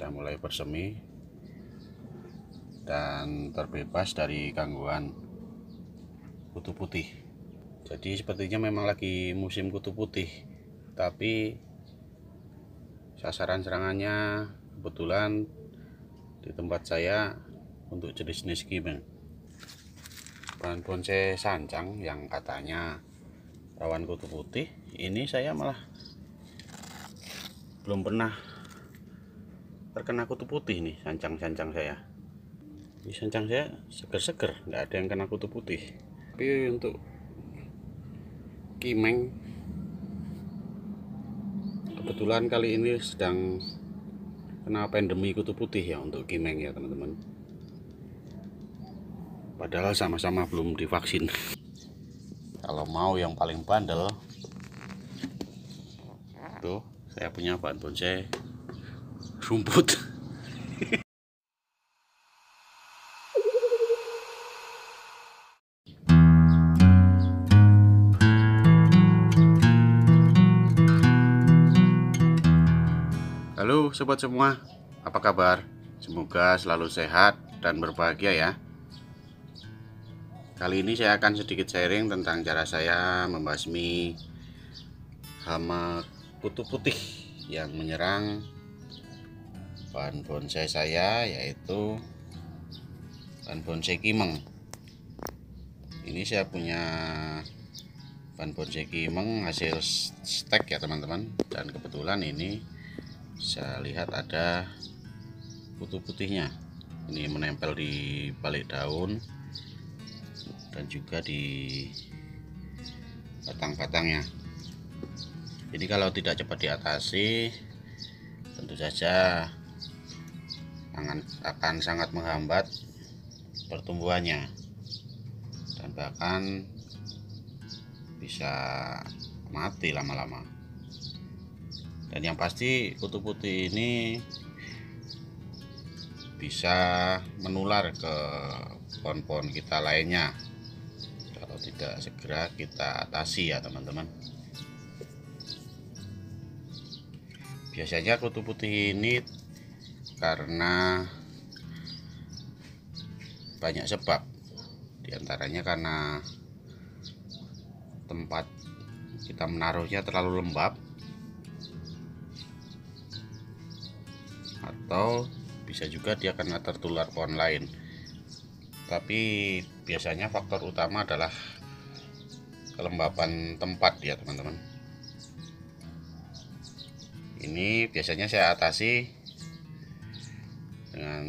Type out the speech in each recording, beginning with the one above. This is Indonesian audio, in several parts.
sudah mulai bersemi dan terbebas dari gangguan kutu putih. Jadi sepertinya memang lagi musim kutu putih, tapi sasaran serangannya kebetulan di tempat saya untuk jenis-jenis kimeng. Bahan bonsai sancang yang katanya rawan kutu putih, ini saya malah belum pernah terkena kutu putih nih. Sancang-sancang saya, ini sancang saya seger-seger, nggak ada yang kena kutu putih. Tapi untuk kimeng kebetulan kali ini sedang kena pandemi kutu putih ya untuk kimeng ya teman-teman. Padahal sama-sama belum divaksin. Kalau mau yang paling bandel, tuh saya punya bahan bonsai rumput. Halo sobat semua, apa kabar? Semoga selalu sehat dan berbahagia ya. Kali ini saya akan sedikit sharing tentang cara saya membasmi hama kutu putih yang menyerang bahan bonsai saya, yaitu bahan bonsai kimeng. Ini saya punya bahan bonsai kimeng hasil stek ya teman-teman, dan kebetulan ini saya lihat ada kutu putihnya. Ini menempel di balik daun dan juga di batang-batangnya. Jadi kalau tidak cepat diatasi, tentu saja akan sangat menghambat pertumbuhannya dan bahkan bisa mati lama-lama. Dan yang pasti kutu putih ini bisa menular ke pohon-pohon kita lainnya kalau tidak segera kita atasi ya teman-teman. Biasanya kutu putih ini karena banyak sebab, diantaranya karena tempat kita menaruhnya terlalu lembab, atau bisa juga dia karena tertular pohon lain. Tapi biasanya faktor utama adalah kelembapan tempat ya teman-teman. Ini biasanya saya atasi dengan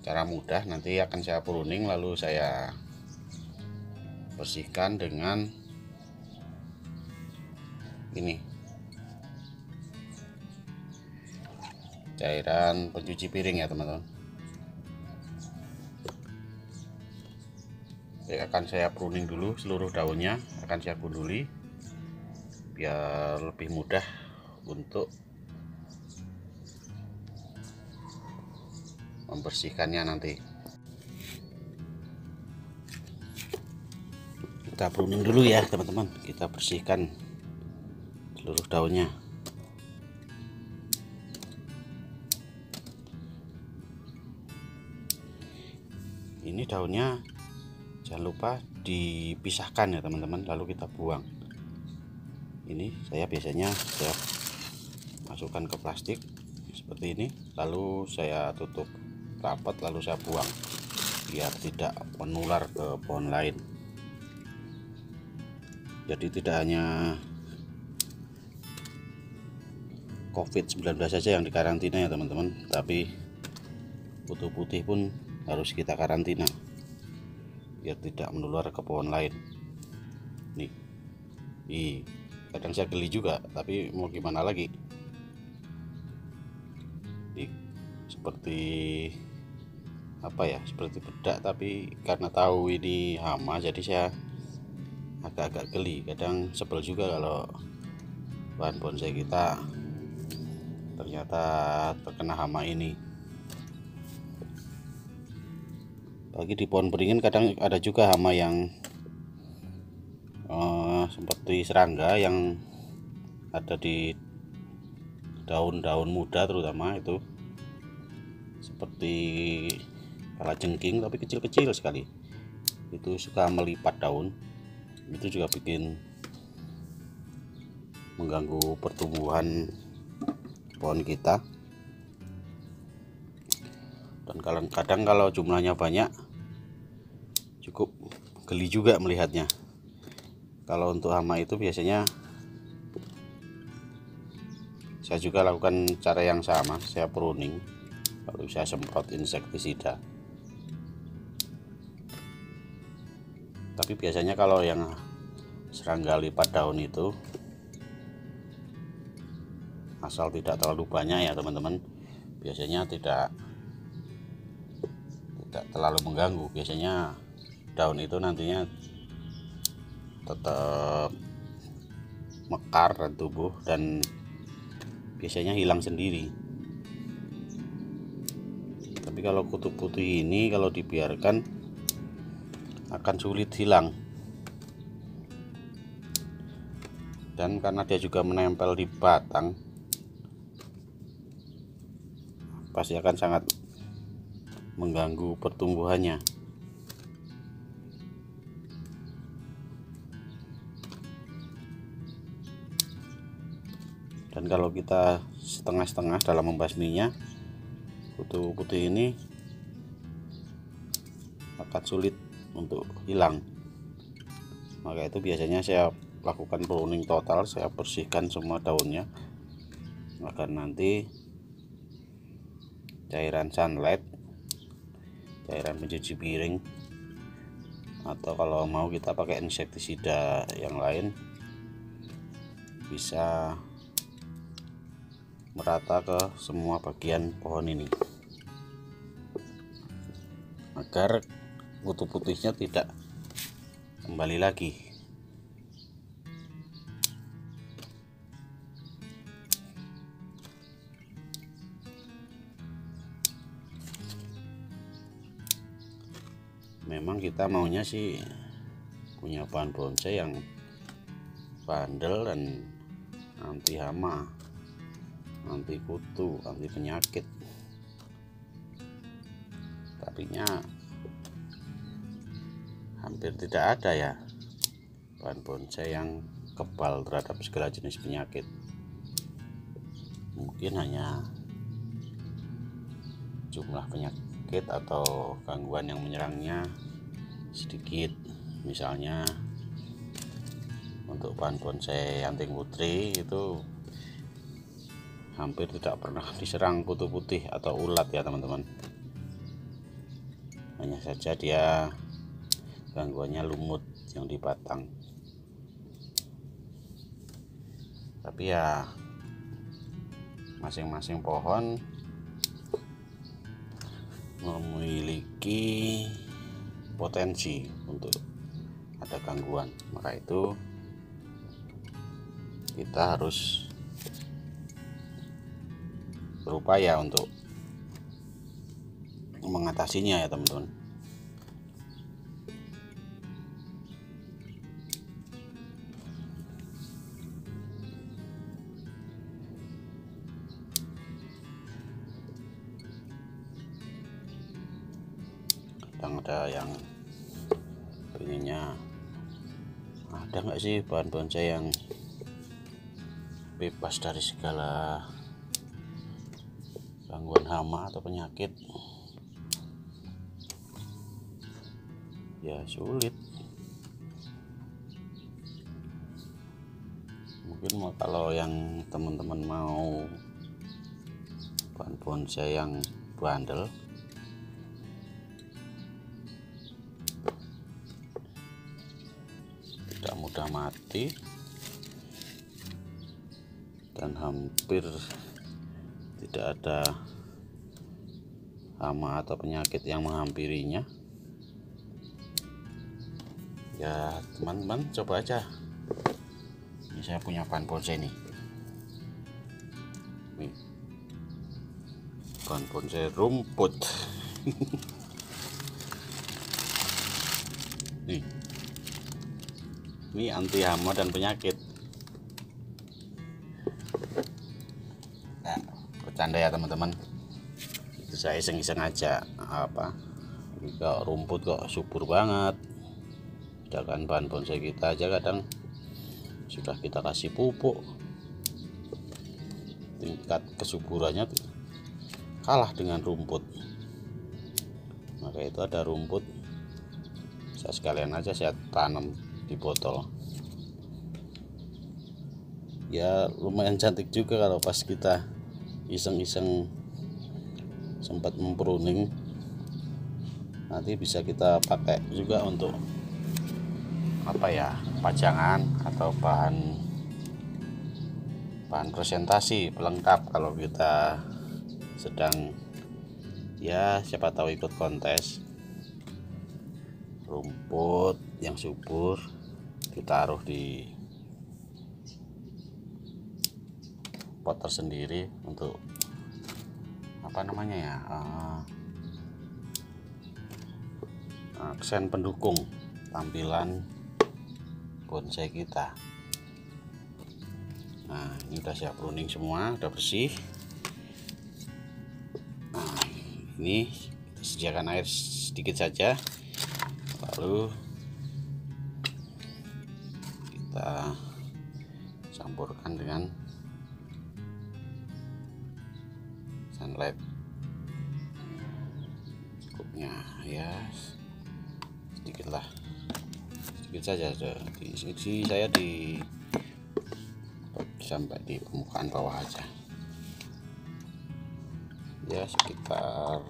cara mudah. Nanti akan saya pruning lalu saya bersihkan dengan ini, cairan pencuci piring ya teman-teman. Akan saya pruning dulu seluruh daunnya, akan saya gunduli biar lebih mudah untuk membersihkannya nanti. Kita pruning dulu ya teman-teman, kita bersihkan seluruh daunnya. Ini daunnya jangan lupa dipisahkan ya teman-teman, lalu kita buang. Ini saya biasanya masukkan ke plastik seperti ini, lalu saya tutup rapat, lalu saya buang biar tidak menular ke pohon lain. Jadi tidak hanya COVID-19 saja yang dikarantina ya teman-teman, tapi kutu putih pun harus kita karantina biar tidak menular ke pohon lain. Nih, kadang saya geli juga, tapi mau gimana lagi. Nih, seperti apa ya, seperti bedak, tapi karena tahu ini hama jadi saya agak-agak geli. Kadang sebel juga kalau bahan bonsai kita ternyata terkena hama ini. Bagi di pohon beringin kadang ada juga hama yang seperti serangga yang ada di daun-daun muda terutama itu seperti kalajengking tapi kecil-kecil sekali, itu suka melipat daun. Itu juga bikin mengganggu pertumbuhan pohon kita. Dan kadang kalau jumlahnya banyak cukup geli juga melihatnya. Kalau untuk hama itu biasanya saya juga lakukan cara yang sama, saya pruning, lalu saya semprot insektisida. Tapi biasanya kalau yang serangga lipat daun itu, asal tidak terlalu banyak ya teman-teman, biasanya tidak terlalu mengganggu. Biasanya daun itu nantinya tetap mekar dan tumbuh, dan biasanya hilang sendiri. Tapi kalau kutu putih ini kalau dibiarkan akan sulit hilang, dan karena dia juga menempel di batang, pasti akan sangat mengganggu pertumbuhannya. Dan kalau kita setengah-setengah dalam membasminya, kutu putih ini akan sulit untuk hilang. Maka itu biasanya saya lakukan pruning total, saya bersihkan semua daunnya agar nanti cairan sunlight, cairan pencuci piring, atau kalau mau kita pakai insektisida yang lain, bisa merata ke semua bagian pohon ini agar kutu putihnya tidak kembali lagi. Memang kita maunya sih punya pohon bonsai yang bandel dan anti hama, anti kutu, anti penyakit. Tapinya hampir tidak ada ya pohon bonsai yang kebal terhadap segala jenis penyakit. Mungkin hanya jumlah penyakit atau gangguan yang menyerangnya sedikit. Misalnya untuk pohon bonsai anting putri itu hampir tidak pernah diserang kutu putih atau ulat ya teman-teman. Hanya saja dia gangguannya lumut yang di batang. Tapi ya masing-masing pohon memiliki potensi untuk ada gangguan, maka itu kita harus berupaya untuk mengatasinya ya teman-teman. Kadang ada yang pengennya, ada nggak sih pohon bonsai yang bebas dari segala gangguan hama atau penyakit? Ya sulit. Mungkin kalau yang teman-teman mau pohon bonsai yang bandel, tidak mudah mati, dan hampir tidak ada hama atau penyakit yang menghampirinya, ya teman-teman coba aja. Ini saya punya pohon bonsai nih, pohon bonsai rumput. nih, ini anti hama dan penyakit. bercanda ya teman-teman, itu saya iseng-iseng aja. Ini kok rumput kok subur banget, sedangkan bahan bonsai kita aja kadang sudah kita kasih pupuk, tingkat kesuburannya kalah dengan rumput. Maka itu ada rumput, saya sekalian aja saya tanam di botol. Ya lumayan cantik juga kalau pas kita iseng-iseng sempat mempruning. Nanti bisa kita pakai juga untuk pajangan atau bahan presentasi pelengkap kalau kita sedang, ya siapa tahu ikut kontes. Rumput yang subur ditaruh di pot tersendiri untuk aksen pendukung tampilan bonsai kita. Nah, ini udah siap pruning semua, udah bersih. Nah, ini kita sediakan air sedikit saja, lalu kita campurkan dengan sunlight cukupnya, ya sedikit saja. Di sini saya sampai di permukaan bawah aja, ya sekitar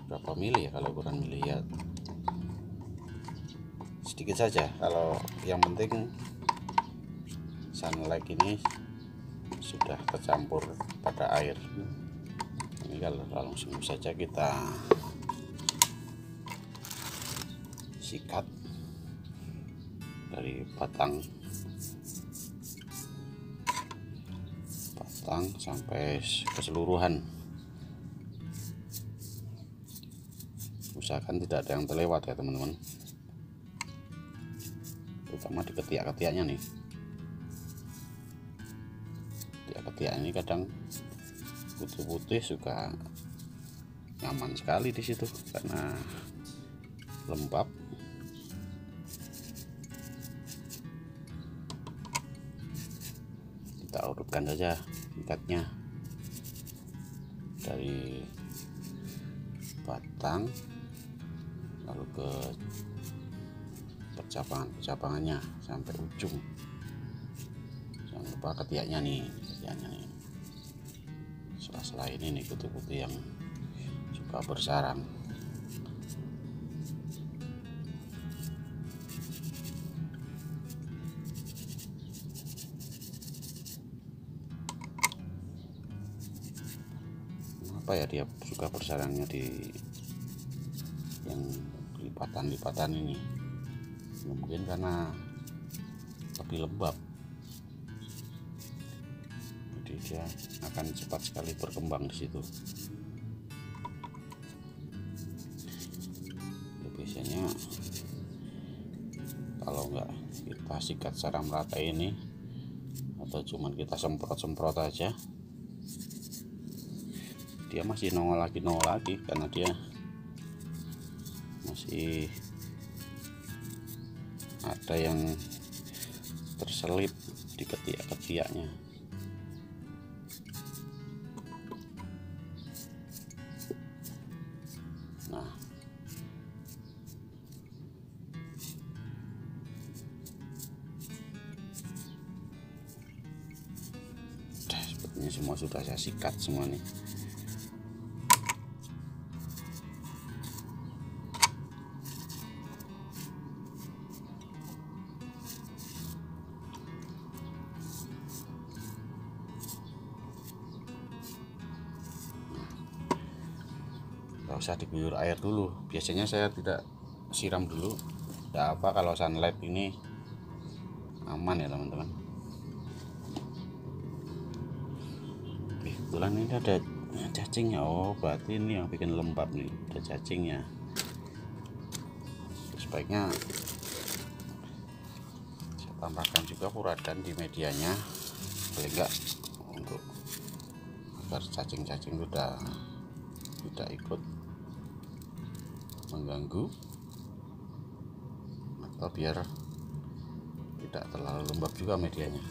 berapa mili ya, kalau ukuran mili ya sedikit saja. Kalau yang penting sunlight ini sudah tercampur pada air. Ini kalau langsung saja kita sikat dari batang sampai keseluruhan. Usahakan tidak ada yang terlewat ya teman-teman, terutama di ketiak-ketiaknya nih. Ketiak ini kadang putih-putih suka nyaman sekali di situ karena lembab. Kita urutkan saja tingkatnya dari batang lalu ke percabangannya sampai ujung. Jangan lupa ketiaknya nih, sela-sela ini nih kutu-kutu yang suka bersarang. Dia suka bersarangnya di yang lipatan-lipatan ini, mungkin karena lebih lembab, jadi dia akan cepat sekali berkembang di situ. Biasanya kalau enggak kita sikat secara merata ini, atau cuman kita semprot-semprot aja, dia masih nongol lagi karena dia masih ada yang terselip di ketiak-ketiaknya. Nah, sepertinya semua sudah saya sikat semua nih. Gak usah diguyur air dulu, biasanya saya tidak siram dulu. Tidak apa kalau sunlight ini aman ya teman-teman. Kebetulan ini ada cacingnya. Oh berarti ini yang bikin lembab nih, ada cacingnya. Sebaiknya saya tambahkan juga furadan di medianya, paling enggak untuk agar cacing-cacing sudah tidak ikut mengganggu, atau biar tidak terlalu lembab juga medianya.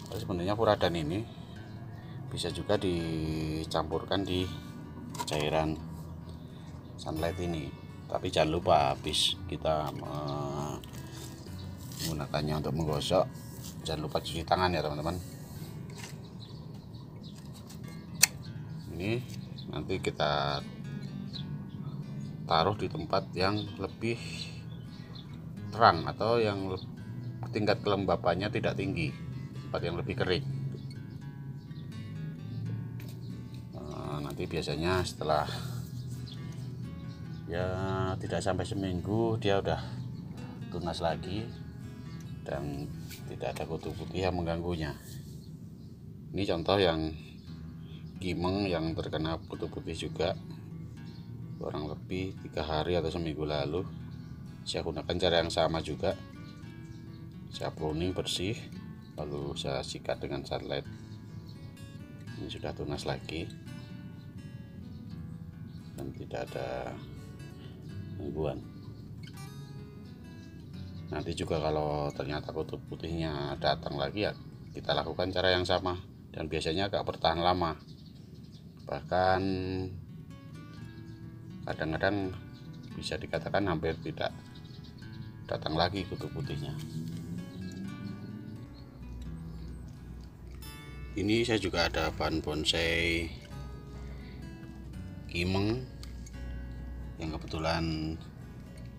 Tapi sebenarnya furadan ini bisa juga dicampurkan di cairan sunlight ini, tapi jangan lupa habis kita menggunakannya untuk menggosok, jangan lupa cuci tangan ya teman-teman. Ini nanti kita taruh di tempat yang lebih terang atau yang tingkat kelembapannya tidak tinggi, tempat yang lebih kering. Nanti biasanya setelah ya tidak sampai seminggu dia udah tunas lagi dan tidak ada kutu putih yang mengganggunya. Ini contoh yang kimeng yang terkena kutu putih juga, kurang lebih 3 hari atau seminggu lalu. Saya gunakan cara yang sama juga, saya pruning bersih, lalu saya sikat dengan sunlight. Ini sudah tunas lagi dan tidak ada gangguan. Nanti juga kalau ternyata kutu putihnya datang lagi, ya kita lakukan cara yang sama, dan biasanya agak bertahan lama, bahkan kadang-kadang bisa dikatakan hampir tidak datang lagi kutu putihnya. Ini saya juga ada bahan bonsai kimeng yang kebetulan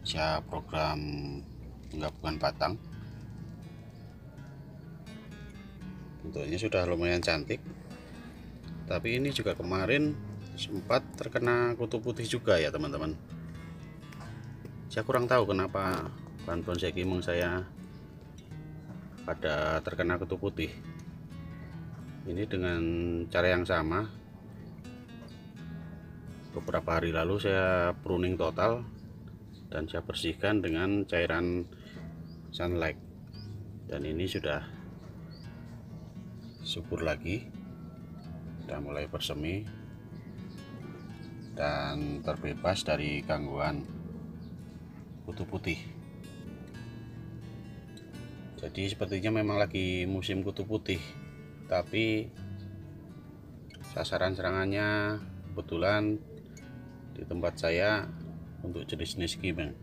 saya program penggabungan batang. Bentuknya sudah lumayan cantik, tapi ini juga kemarin sempat terkena kutu putih juga ya teman-teman. Saya kurang tahu kenapa bahan bonsai kimeng saya pada terkena kutu putih. Ini dengan cara yang sama, beberapa hari lalu saya pruning total dan saya bersihkan dengan cairan sunlight, dan ini sudah subur lagi, sudah mulai bersemi dan terbebas dari gangguan kutu putih. Jadi sepertinya memang lagi musim kutu putih, tapi sasaran serangannya kebetulan di tempat saya untuk jenis-jenis kimeng.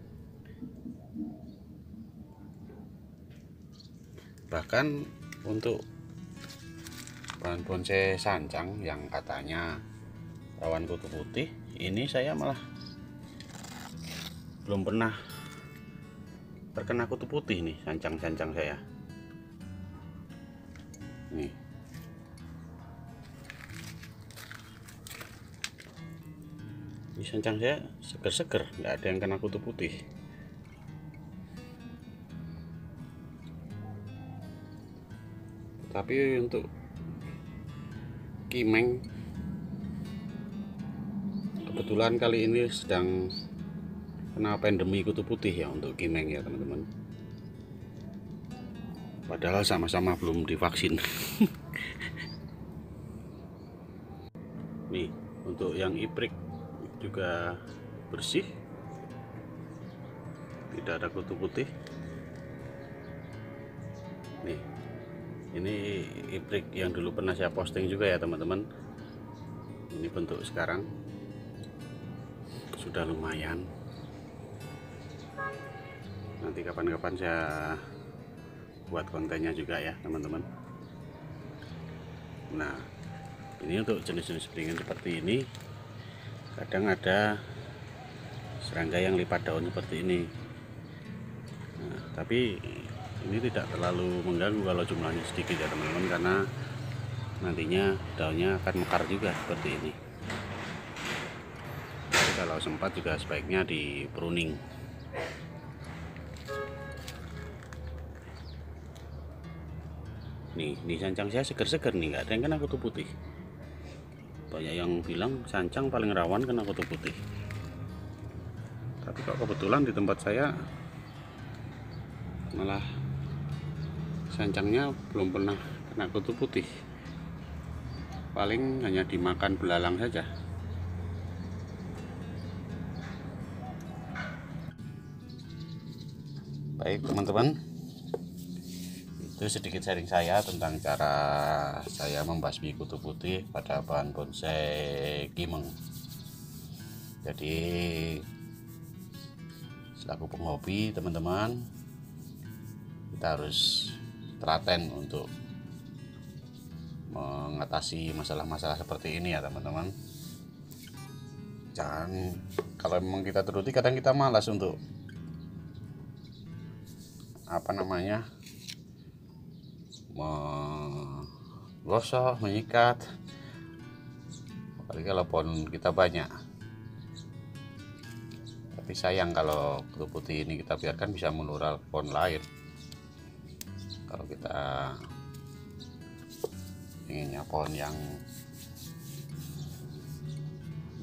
Bahkan untuk bahan bonsai sancang yang katanya rawan kutu putih, ini saya malah belum pernah terkena kutu putih nih sancang-sancang saya. Nih, ini sancang saya seger-seger, nggak ada yang kena kutu putih. Tapi untuk kimeng, kebetulan kali ini sedang kena pandemi kutu putih ya untuk kimeng ya teman-teman. Padahal sama-sama belum divaksin. Nih, untuk yang iprik juga bersih, tidak ada kutu putih. Nih, ini iprik yang dulu pernah saya posting juga ya teman-teman. Ini bentuk sekarang sudah lumayan. Nanti kapan-kapan saya buat kontennya juga ya teman-teman. Nah, ini untuk jenis-jenis beringin seperti ini, kadang ada serangga yang lipat daun seperti ini. Nah, tapi ini tidak terlalu mengganggu kalau jumlahnya sedikit ya teman-teman, karena nantinya daunnya akan mekar juga seperti ini. Jadi kalau sempat juga sebaiknya di pruning. Nih, di sancang saya seger-seger nih, nggak ada yang kena kutu putih. Banyak yang bilang sancang paling rawan kena kutu putih, tapi kok kebetulan di tempat saya malah sancangnya belum pernah kena kutu putih. paling hanya dimakan belalang saja. Baik teman-teman, itu sedikit sharing saya tentang cara saya membasmi kutu putih pada bahan bonsai kimeng. Jadi selaku penghobi teman-teman, kita harus telaten untuk mengatasi masalah-masalah seperti ini ya teman-teman. Jangan, kalau memang kita turuti, kadang kita malas untuk menggosok, menyikat, apalagi kalau pohon kita banyak. Tapi sayang kalau kutu putih ini kita biarkan bisa menular ke pohon lain. Kalau kita inginnya pohon yang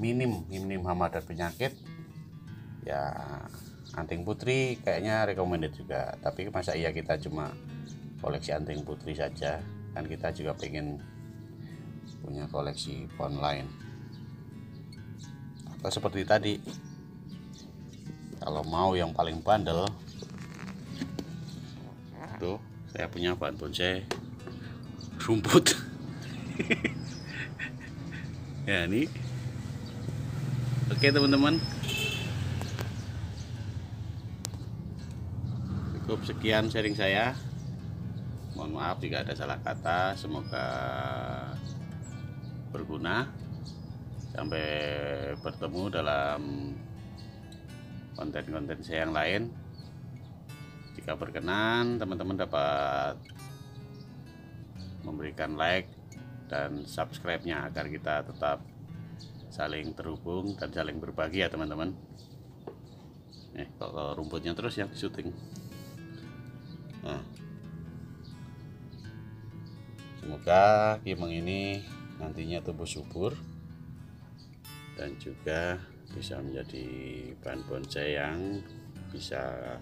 minim hama dan penyakit, ya anting putri kayaknya recommended juga. Tapi masa iya kita cuma koleksi anting putri saja, kan kita juga pengen punya koleksi pohon lain. Atau seperti tadi, kalau mau yang paling bandel, tuh saya punya bahan bonsai rumput. Ya ini, oke teman-teman, cukup sekian sharing saya. Mohon maaf jika ada salah kata, semoga berguna. Sampai bertemu dalam konten-konten saya yang lain. Jika berkenan, teman-teman dapat memberikan like dan subscribe-nya agar kita tetap saling terhubung dan saling berbagi ya teman-teman. Kalau rumputnya terus yang syuting. Nah, semoga kimeng ini nantinya tumbuh subur dan juga bisa menjadi bahan bonsai yang bisa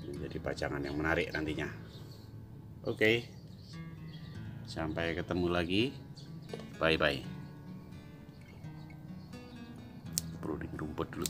menjadi pajangan yang menarik nantinya. Oke, sampai ketemu lagi. Bye bye. Pruning rumput dulu.